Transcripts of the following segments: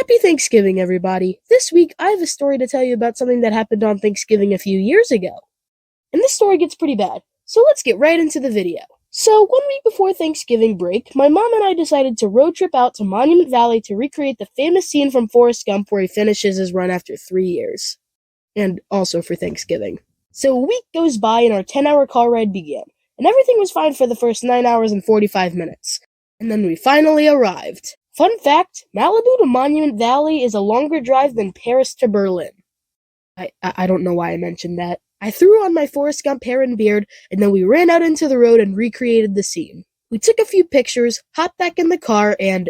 Happy Thanksgiving, everybody. This week, I have a story to tell you about something that happened on Thanksgiving a few years ago. And this story gets pretty bad, so let's get right into the video. So, 1 week before Thanksgiving break, my mom and I decided to road trip out to Monument Valley to recreate the famous scene from Forrest Gump where he finishes his run after 3 years. And also for Thanksgiving. So, a week goes by and our 10-hour car ride began, and everything was fine for the first 9 hours and 45 minutes. And then we finally arrived. Fun fact, Malibu to Monument Valley is a longer drive than Paris to Berlin. I don't know why I mentioned that. I threw on my Forrest Gump hair and beard, and then we ran out into the road and recreated the scene. We took a few pictures, hopped back in the car, and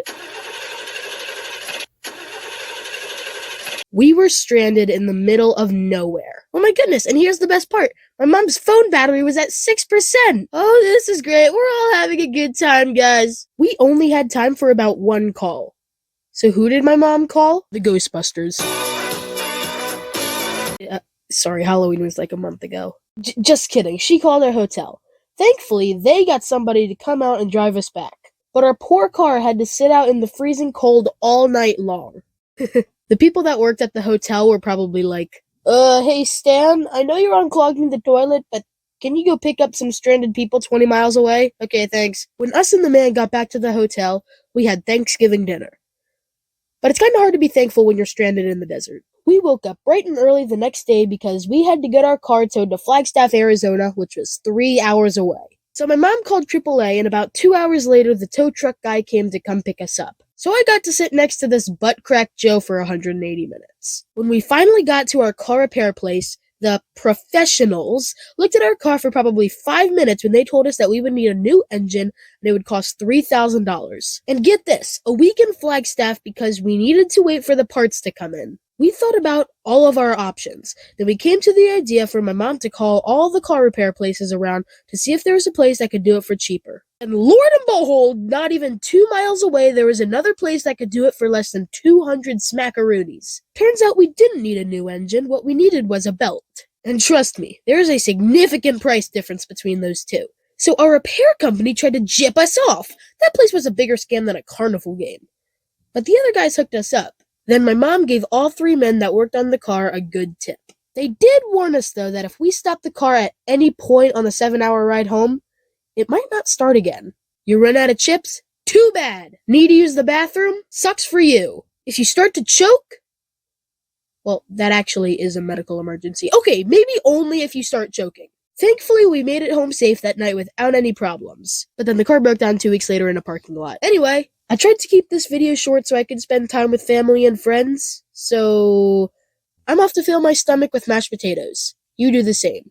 we were stranded in the middle of nowhere. Oh my goodness, and here's the best part. My mom's phone battery was at 6%. Oh, this is great. We're all having a good time, guys. We only had time for about one call. So who did my mom call? The Ghostbusters. Sorry, Halloween was like a month ago. Just kidding. She called our hotel. Thankfully, they got somebody to come out and drive us back. But our poor car had to sit out in the freezing cold all night long. The people that worked at the hotel were probably like, hey Stan, I know you're unclogging the toilet, but can you go pick up some stranded people 20 miles away? Okay, thanks. When us and the man got back to the hotel, we had Thanksgiving dinner. But it's kind of hard to be thankful when you're stranded in the desert. We woke up bright and early the next day because we had to get our car towed to Flagstaff, Arizona, which was 3 hours away. So my mom called AAA, and about 2 hours later, the tow truck guy came to come pick us up. So I got to sit next to this butt-crack Joe for 180 minutes. When we finally got to our car repair place, the professionals looked at our car for probably 5 minutes when they told us that we would need a new engine and it would cost $3,000. And get this, a week in Flagstaff because we needed to wait for the parts to come in. We thought about all of our options. Then we came to the idea for my mom to call all the car repair places around to see if there was a place that could do it for cheaper. And Lord and behold, not even 2 miles away, there was another place that could do it for less than 200 smackaroonies. Turns out we didn't need a new engine, what we needed was a belt. And trust me, there is a significant price difference between those two. So our repair company tried to jip us off. That place was a bigger scam than a carnival game. But the other guys hooked us up. Then my mom gave all 3 men that worked on the car a good tip. They did warn us, though, that if we stopped the car at any point on the 7-hour ride home, it might not start again. You run out of chips? Too bad! Need to use the bathroom? Sucks for you. If you start to choke? Well, that actually is a medical emergency. Okay, maybe only if you start choking. Thankfully, we made it home safe that night without any problems. But then the car broke down 2 weeks later in a parking lot. Anyway, I tried to keep this video short so I could spend time with family and friends. So, I'm off to fill my stomach with mashed potatoes. You do the same.